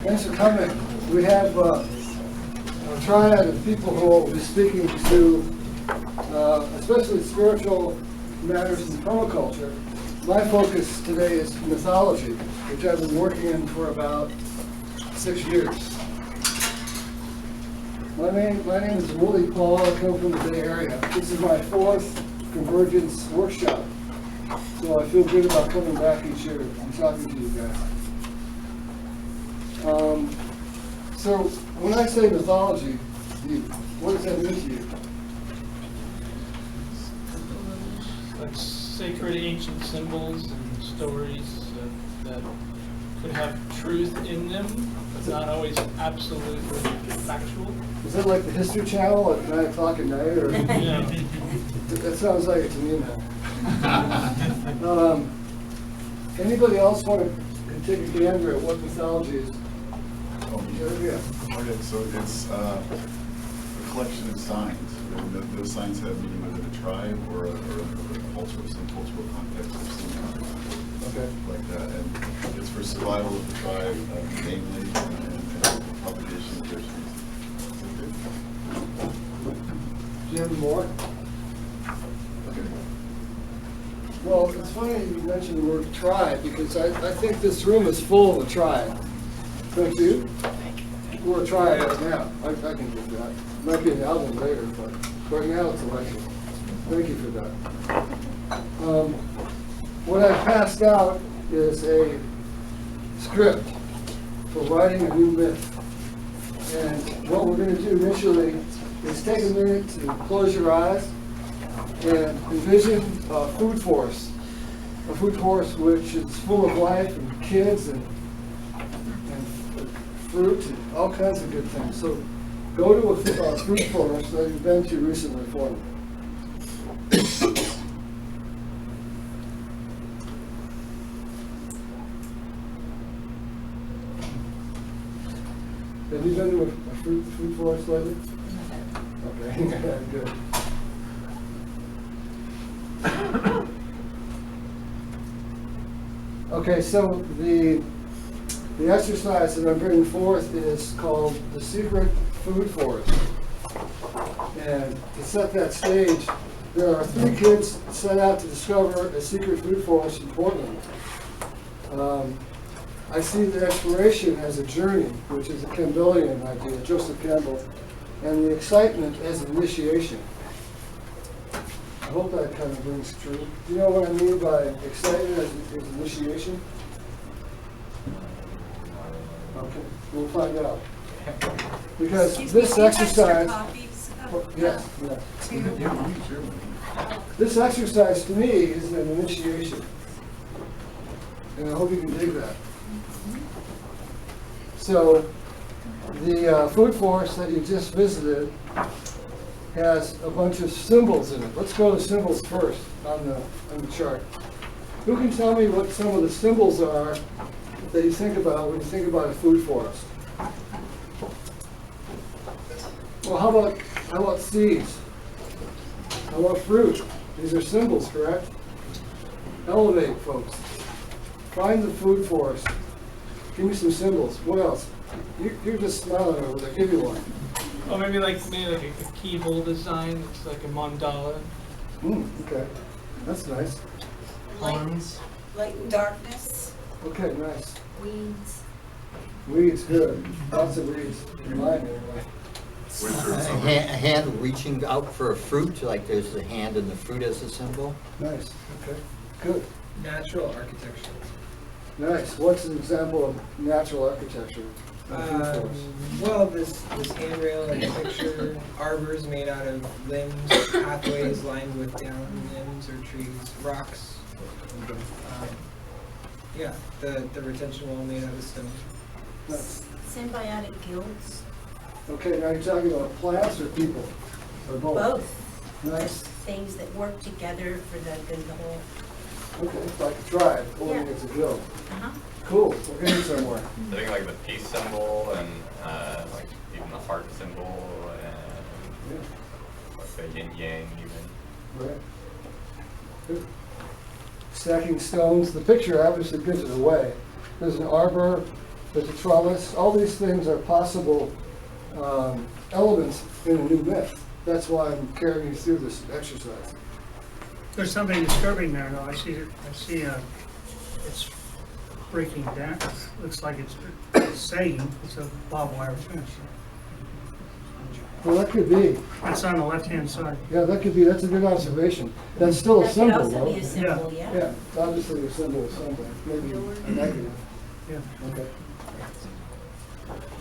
Thanks for coming. We have a triad of people who will be speaking to especially spiritual matters in permaculture. My focus today is mythology, which I've been working in for about 6 years. My name is Willi. I come from the Bay Area. This is my 4th Convergence workshop, so I feel good about coming back each year and talking to you guys. So when I say mythology, what does that mean to you? Like sacred ancient symbols and stories that could have truth in them, but not always absolutely factual. Is that like the History Channel at 9 o'clock at night? Or? Yeah. That sounds like it to me now. Anybody else want to take a gander at what mythology is? Okay, so it's a collection of signs. And those signs have meaning within a tribe or a cultural, some cultural context or some kind. Okay. Like that. And it's for survival of the tribe, namely, and propagation of their species. Do you have any more? Okay. Well, it's funny you mentioned the word tribe, because I think this room is full of a tribe. Don't you? We're a tribe right now. I can do that. Might be an album later, but right now it's a lecture. Thank you for that. What I passed out is a script for writing a new myth. And what we're going to do initially is take a minute to close your eyes and envision a food forest which is full of life and kids and fruit and all kinds of good things. So go to a fruit forest that you've been to recently for me. Have you been to a fruit forest lately? Okay, good. Okay, so the exercise that I'm bringing forth is called the secret food forest. And to set that stage, there are 3 kids set out to discover a secret food forest in Portland. I see the exploration as a journey, which is a Campbellian idea, Joseph Campbell, and the excitement as an initiation. I hope that kind of rings true. Do you know what I mean by excitement as initiation? Okay, we'll find out. Because this exercise, yes. This exercise to me is an initiation, and I hope you can dig that. So, the food forest that you just visited has a bunch of symbols in it. Let's go to symbols first on the chart. Who can tell me what some of the symbols are that you think about when you think about a food forest? Well, how about seeds? How about fruit? These are symbols, correct? Elevate, folks. Find the food forest. Give me some symbols. What else? You're just smiling over there. Give me one. Or maybe like a keyhole design. It's like a mandala. Okay, that's nice. Light and darkness. Okay, nice. Weeds. Weeds, good. Lots of weeds. In mine, anyway. A hand reaching out for a fruit, like there's the hand and the fruit as a symbol. Nice. Okay, good. Natural architecture. Nice. What's an example of natural architecture? Well, this handrail in the picture, arbors made out of limbs, pathways lined with down limbs or trees, rocks. Yeah, the retention wall made out of stone. Nice. Symbiotic guilds. Okay, now you're talking about plants or people? Or both? Both. Nice. Things that work together for the good of the whole. Okay, like a tribe, only Yeah. it's a guild. Uh-huh. Cool, we're getting somewhere. I think like the peace symbol and like even the heart symbol and like the yin yang even. Right. Good. Stacking stones. The picture obviously gives it away. There's an arbor that the trellis, all these things are possible elements in a new myth. That's why I'm carrying you through this exercise. There's something disturbing there, though. I see it's breaking down. Looks like it's saying it's a barbed wire fence. Well, that could be. That's on the left-hand side. Yeah, that could be. That's a good observation. That's still a That could symbol, also though. be a symbol, Yeah, yeah. it's obviously a symbol of something, maybe a negative. Yeah. Okay.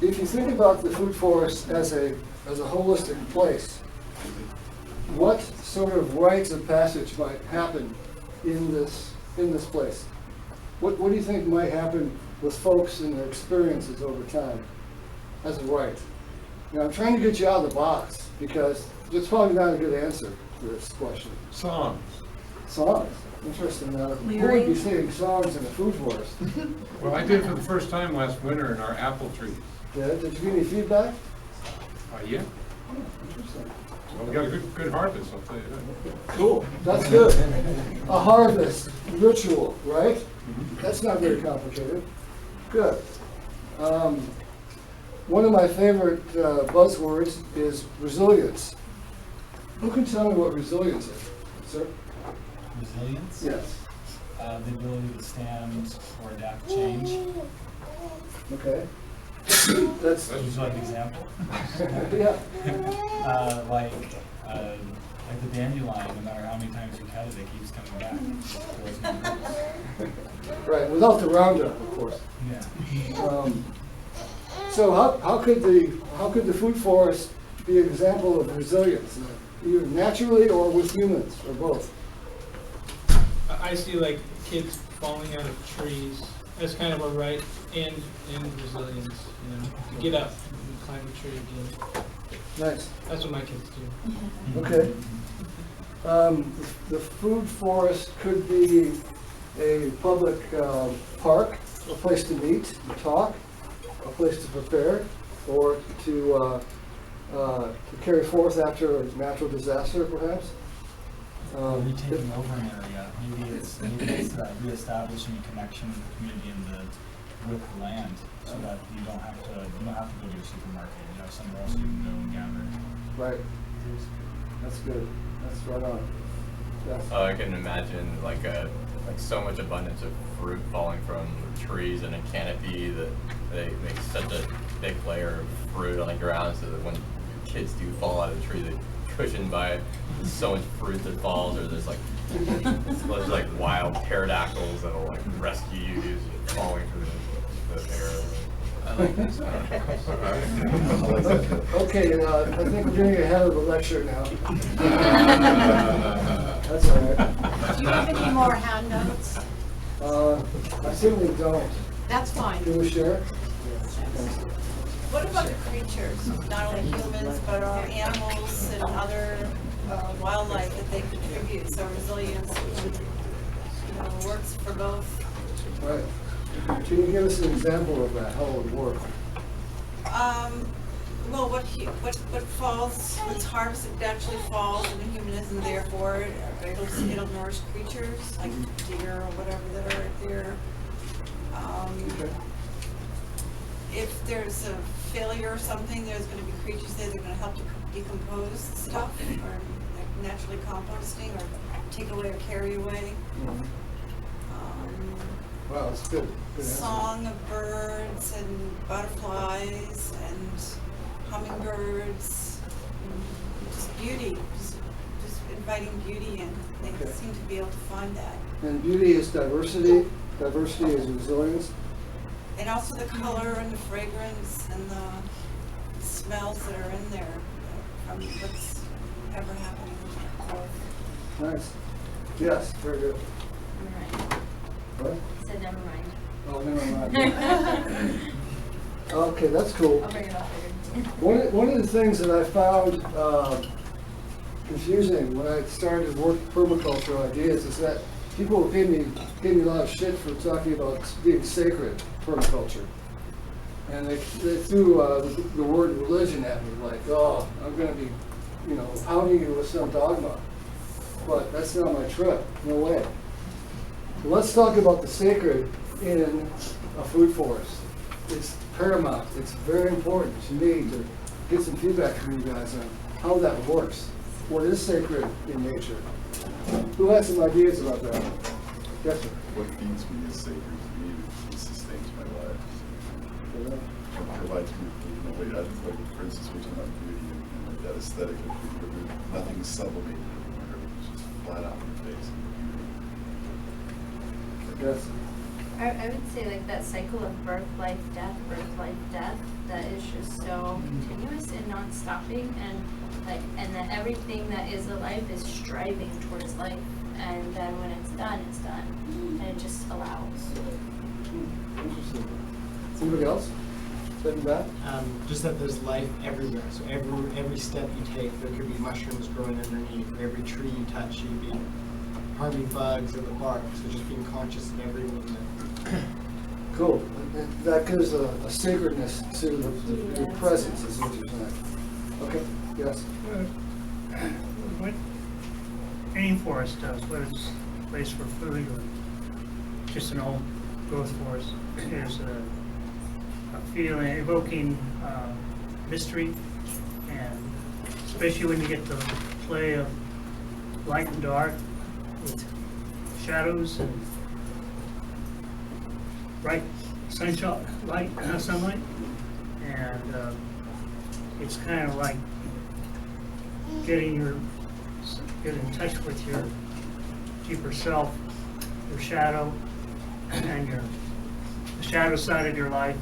If you think about the food forest as a holistic place, what sort of rites of passage might happen in this place? What do you think might happen with folks and their experiences over time as a rite? Now, I'm trying to get you out of the box because it's probably not a good answer to this question. Songs. Songs. Interesting. Now, who would be Clearing. singing songs in the food forest? Well, I did for the first time last winter in our apple trees. Yeah, did you get any feedback? Yeah. Oh, interesting. Well, we got a good harvest, I'll tell you that. Cool, that's good. A harvest ritual, right? That's not very complicated. Good. One of my favorite buzzwords is resilience. Who can tell me what resilience is, sir? Resilience? Yes. The ability to stand or adapt to change. Okay. That's, Would you like an example? yeah. Like the dandelion, no matter how many times you cut it, it keeps coming back. Right, without the Roundup, of course. Yeah. So how could the food forest be an example of resilience, either naturally or with humans, or both? I see like kids falling out of trees as kind of a right and resilience, you know, to get up and climb a tree again. Nice. That's what my kids do. Okay. The food forest could be a public park, a place to meet, to talk, a place to prepare, or to carry forth after a natural disaster, perhaps. Maybe taking over an area. Maybe it's reestablishing a connection with the community and with the land, so that you don't have to go to your supermarket. You have somewhere else you can go and gather. Right. That's good. That's right on. Yes. Oh, I can imagine like so much abundance of fruit falling from trees in a canopy that they make such a thick layer of fruit on the ground so that when kids do fall out of the tree, they cushioned by so much fruit that falls, or there's like wild pterodactyls that'll like rescue you as you're falling through the air. I like this. Okay, I think we're getting ahead of the lecture now. That's all right. Do you have any more handouts? I certainly don't. That's fine. Can we share? What about the creatures, not only humans, but animals and other wildlife that they contribute? So resilience, works for both. Right. Can you give us an example of that, how it would work? Well, what falls, what's harvested naturally falls, and the human isn't there for it. It'll nourish creatures like deer or whatever that are there. Okay. If there's a failure or something, there's going to be creatures there that are going to help to decompose stuff, or like naturally composting, or take away or carry away. Wow, that's good. Good answer. Song of birds and butterflies and hummingbirds, just beauty, just inviting beauty in. They Okay. seem to be able to find that. And beauty is diversity. Diversity is resilience. And also the color and the fragrance and the smells that are in there from what's ever happening. Nice. Yes, very good. Never mind. What? I said never mind. Oh, never mind. Okay, that's cool. I'll bring it up later. One of the things that I found confusing when I started to work permaculture ideas is that people gave me a lot of shit for talking about being sacred permaculture. And they threw the word religion at me, like, oh, I'm going to be, outing you with some dogma. But that's not my trip, no way. Let's talk about the sacred in a food forest. it's paramount. It's very important to me to get some feedback from you guys on how that works. What is sacred in nature? Who has some ideas about that? Yes, sir. What feeds me is sacred to me. It sustains my life. It provides me with a way. Like, for instance, we're talking about beauty and that aesthetic of beauty. Nothing is sublimated anymore. It's just flat out in your face. Yes. I would say like that cycle of birth, life, death, that is just so continuous and non-stopping, and that everything that is alive is striving towards life, and then when it's done, and it just allows. Interesting. Anybody else? Stepping back? Just that there's life everywhere. So every step you take, there could be mushrooms growing underneath. For every tree you touch, you'd be harming bugs in the bark. So just being conscious of every movement. Cool. And that gives a sacredness to the presence, is what you're saying. Okay. Yes. What rainforest does, whether it's a place for food or just an old growth forest, is a feeling, evoking mystery, and especially when you get the play of light and dark with shadows and bright sunshine, sunlight, and it's kind of like get in touch with your deeper self, your shadow, and the shadow side of your life,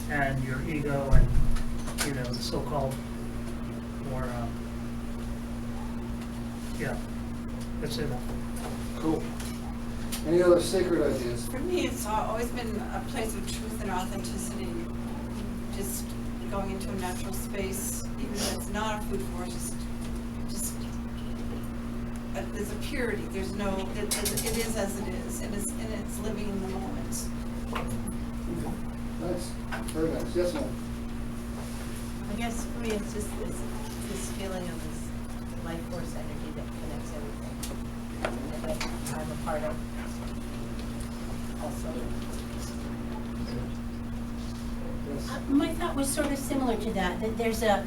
and your ego, and the so-called more that's it. Cool. Any other sacred ideas? For me, it's always been a place of truth and authenticity. Just going into a natural space, even if it's not a food forest, just there's a purity. There's no, it is as it is, and it's living in the moment. Nice. Very nice. Yes, ma'am. I guess for me, it's just this feeling of this life force energy that connects everything, and that I'm a part of. Also. My thought was sort of similar to that there's a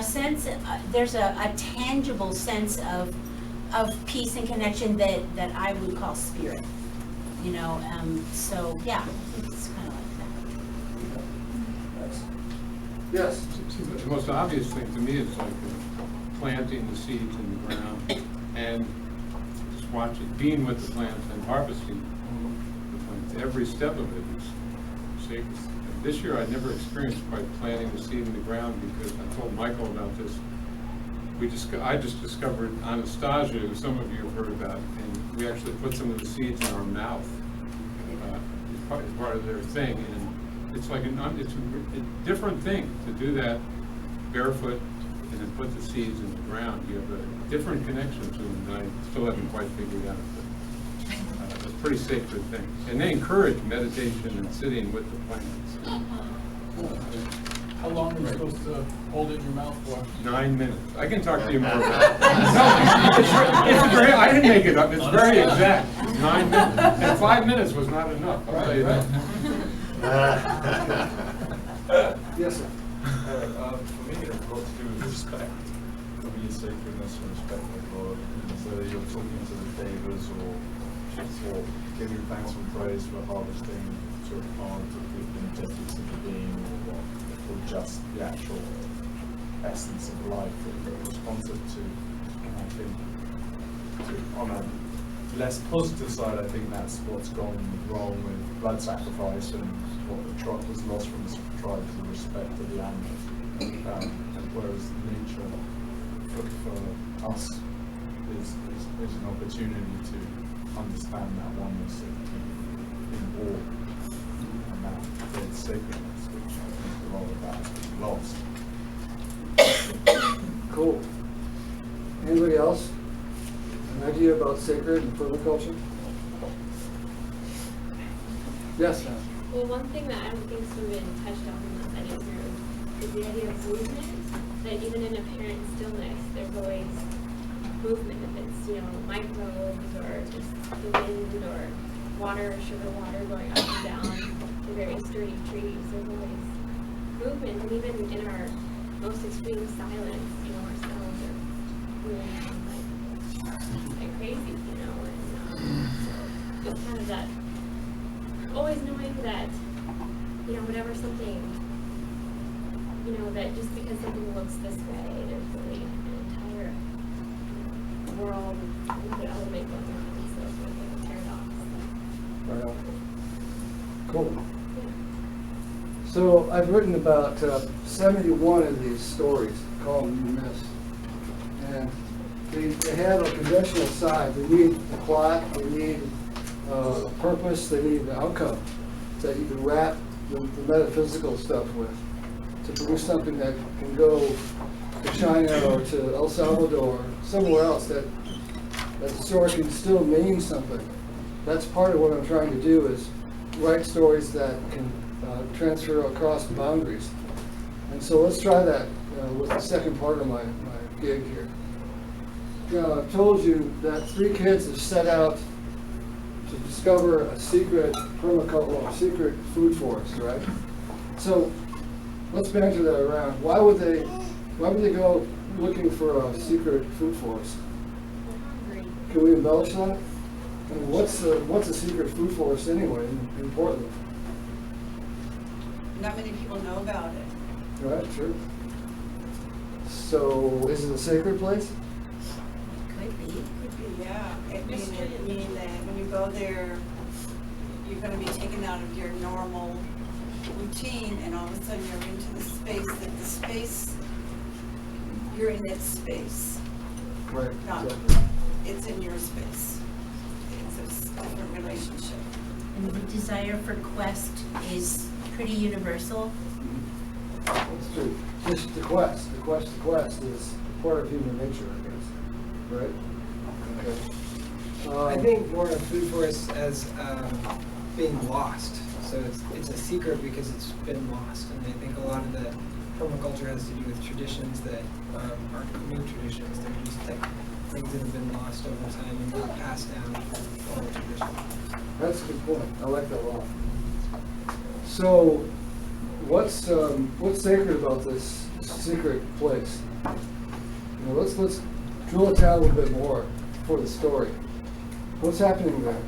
sense, there's a tangible sense of peace and connection that I would call spirit, so yeah, it's kind of like that. Yes. The most obvious thing to me is like planting the seeds in the ground and just watching, being with the plants and harvesting the plants. Every step of it is sacred. This year I never experienced quite planting the seed in the ground because I told Michael about this. I just discovered Anastasia, who some of you have heard about, and we actually put some of the seeds in our mouth as part of their thing. And it's like it's a different thing to do that barefoot and then put the seeds in the ground. You have a different connection to them that I still haven't quite figured out. But it's a pretty sacred thing. And they encourage meditation and sitting with the plants. How long are you supposed to hold it in your mouth for? 9 minutes. I can talk to you more about it. No, it's very, I didn't make it up. It's very exact. 9 minutes. And 5 minutes was not enough, I'll tell you that. Yes, sir. For me, it's a lot to do with respect. For me, sacredness and respect for God. So you're talking to the devas or giving thanks and praise for harvesting to a plant or the energetics of the being or just the actual essence of life that you're responsive to. And I think on a less positive side, I think that's what's gone wrong with blood sacrifice and what the tribe was lost from the tribe to the respect of the animals. Whereas nature for us is an opportunity to understand that oneness in war and that creates sacredness, which I think a lot of that has been lost. Cool. Anybody else? An idea about sacred and permaculture? Yes, ma'am. Well, one thing that I don't think's been touched on in this any group is the idea of movement. That even in apparent stillness, there's always movement. If it's microbes or just the wind or water, sugar water going up and down. they're very sturdy trees. There's always movement, and even in our most extreme silence, you know, our cells are moving like crazy, you know, and so just kind of that, always knowing that, you know, whenever something, you know, that just because something looks this way, there's really an entire world with the element going on, so it's like a paradox. Right on. Cool. So I've written about 71 of these stories, call them new myths. And they have a conventional side. They need the plot, they need a purpose, they need an outcome that you can wrap the metaphysical stuff with to produce something that can go to China or to El Salvador, somewhere else that the story can still mean something. That's part of what I'm trying to do, is write stories that can transfer across boundaries. And so let's try that with the second part of my gig here. I told you that 3 kids have set out to discover a secret permaculture, secret food forest, right? So let's banter that around. Why would they go looking for a secret food forest? Can we embellish that? I mean, what's a secret food forest anyway in Portland? Not many people know about it. Right, sure. So is it a sacred place? Could be. Could be, yeah. Meaning that when you go there, you're gonna be taken out of your normal routine, and all of a sudden you're into the space, you're in its space. Right. Not, Exactly. it's in your space. It's a different relationship. And the desire for quest is pretty universal. That's true. Just the quest is part of human nature, I guess. Right? Okay. I think more of food forest as being lost. So it's a secret because it's been lost. And I think a lot of the permaculture has to do with traditions that aren't new traditions. They're just like things that have been lost over time and not passed down oral tradition. That's a good point. I like that a lot. So, what's sacred about this secret place? You know, let's drill it down a little bit more for the story. What's happening there?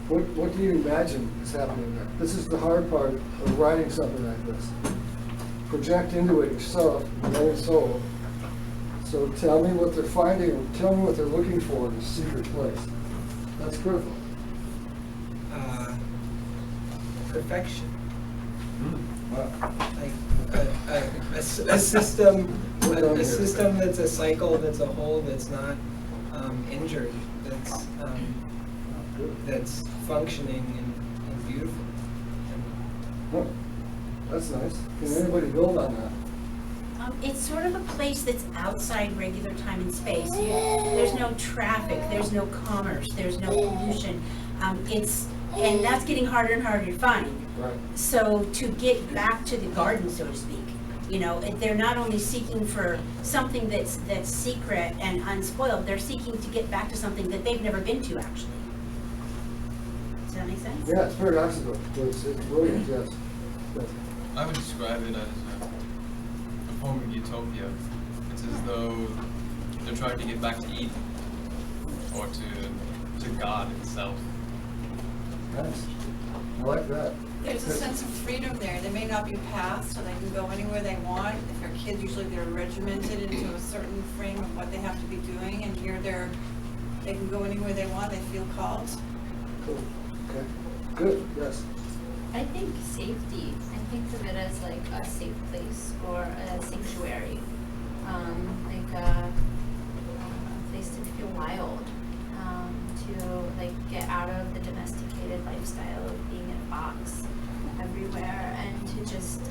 What do you imagine is happening there? This is the hard part of writing something like this. Project into it yourself, your own soul. So tell me what they're finding, tell me what they're looking for in this secret place. That's critical. Perfection. Wow. Like a system that's a cycle, that's a whole, that's not injured, that's functioning and beautiful. Oh, that's nice. Can anybody build on that? It's sort of a place that's outside regular time and space. There's no traffic, there's no commerce, there's no pollution. And that's getting harder and harder to find. Right. So to get back to the garden, so to speak, you know, they're not only seeking for something that's secret and unspoiled, they're seeking to get back to something that they've never been to, actually. Does that make sense? Yeah, it's paradoxical. It's brilliant, yes. I would describe it as a form of utopia. It's as though they're trying to get back to Eden, or to God itself. Nice. I like that. There's a sense of freedom there. They may not be passed, so they can go anywhere they want. If they're kids, usually they're regimented into a certain frame of what they have to be doing, and here they can go anywhere they want. They feel called. Cool. Okay. Good. Yes. I think safety. I think of it as like a safe place or a sanctuary, like a place to feel wild, to like get out of the domesticated lifestyle of being in a box everywhere, and to just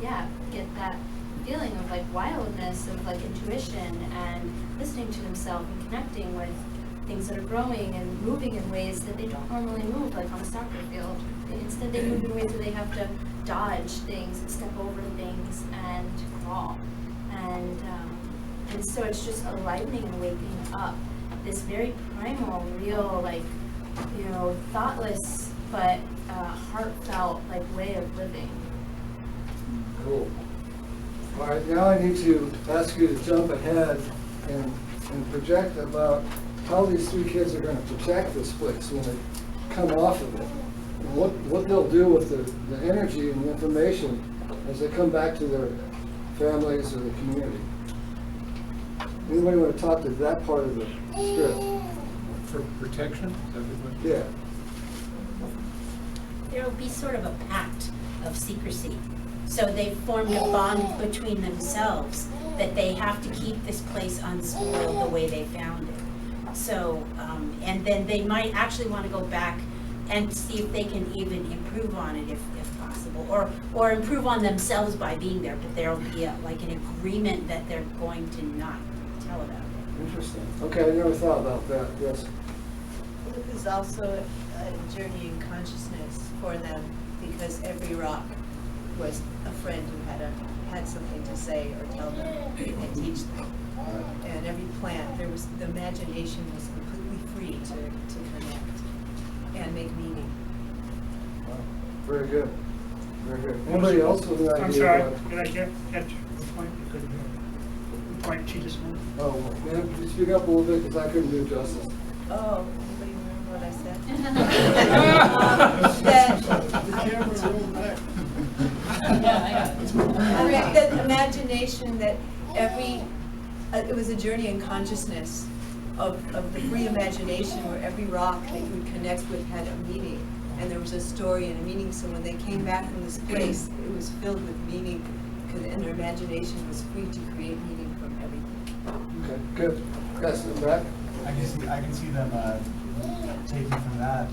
get that feeling of like wildness, of like intuition and listening to themselves and connecting with things that are growing and moving in ways that they don't normally move, like on a soccer field. Instead, they move in ways where they have to dodge things and step over things and crawl. And so it's just enlivening and waking up this very primal, real, like, you know, thoughtless but heartfelt, like, way of living. Cool. All right, now I need to ask you to jump ahead and project about how these three kids are going to protect this place when they come off of it. And what they'll do with the energy and the information as they come back to their families or the community. Anybody want to talk to that part of the script? For protection, is that the question? Yeah. There'll be sort of a pact of secrecy. So they've formed a bond between themselves that they have to keep this place unspoiled the way they found it. So, and then they might actually want to go back and see if they can even improve on it if possible, or improve on themselves by being there, but there'll be like an agreement that they're going to not tell about it. Interesting. Okay, I never thought about that, yes. It was also a journey in consciousness for them, because every rock was a friend who had something to say or tell them and teach them. And every plant, the imagination was completely free to connect and make meaning. Wow. Very good. Very good. Anybody else with an idea? I'm sorry, about- did I catch the point? You couldn't hear. The point she just made? Oh, well, man, could you speak up a little bit, because I couldn't do it justice. Oh, anybody remember what I said? That imagination that it was a journey in consciousness of the free imagination where every rock that you would connect with had a meaning, and there was a story and a meaning. So when they came back from this place, it was filled with meaning, and their imagination was free to create meaning from everything. Okay, good. Guys, in the back? I can see them taking from that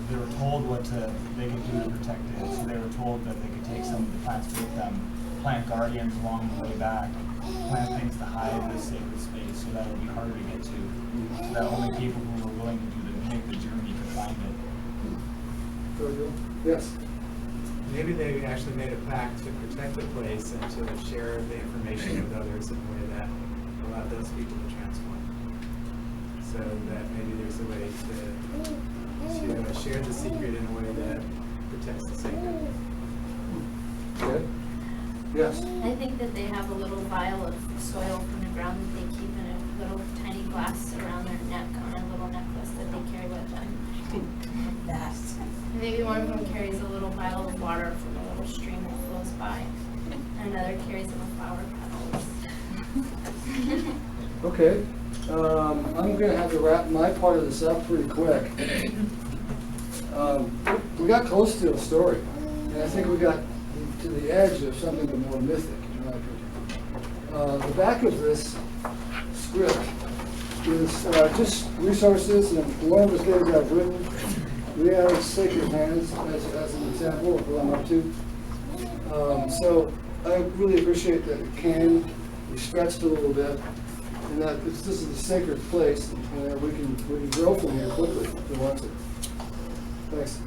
they were told what they could do to protect it. So they were told that they could take some of the plants with them, plant guardians along the way back, plant things to hide this sacred space so that it would be harder to get to. So that only people who were willing to make the journey could find it. Yes. Maybe they actually made a pact to protect the place and to share the information with others in a way that allowed those people to transform. So that maybe there's a way to share the secret in a way that protects the sacred. Good. Yes. I think that they have a little vial of soil from the ground that they keep in a little tiny glass around their neck on a little necklace that they carry with them. That's Maybe one of them carries a little vial of water from a little stream that flows by, and another carries them with flower petals. Okay. I'm going to have to wrap my part of this up pretty quick. We got close to a story, and I think we got to the edge of something more mythic, in my opinion. The back of this script is just resources, and one of the things I've written, we have sacred hands as an example of what I'm up to. So I really appreciate that it can be stretched a little bit, and that this is a sacred place, and we can grow from here quickly if we want to. Thanks.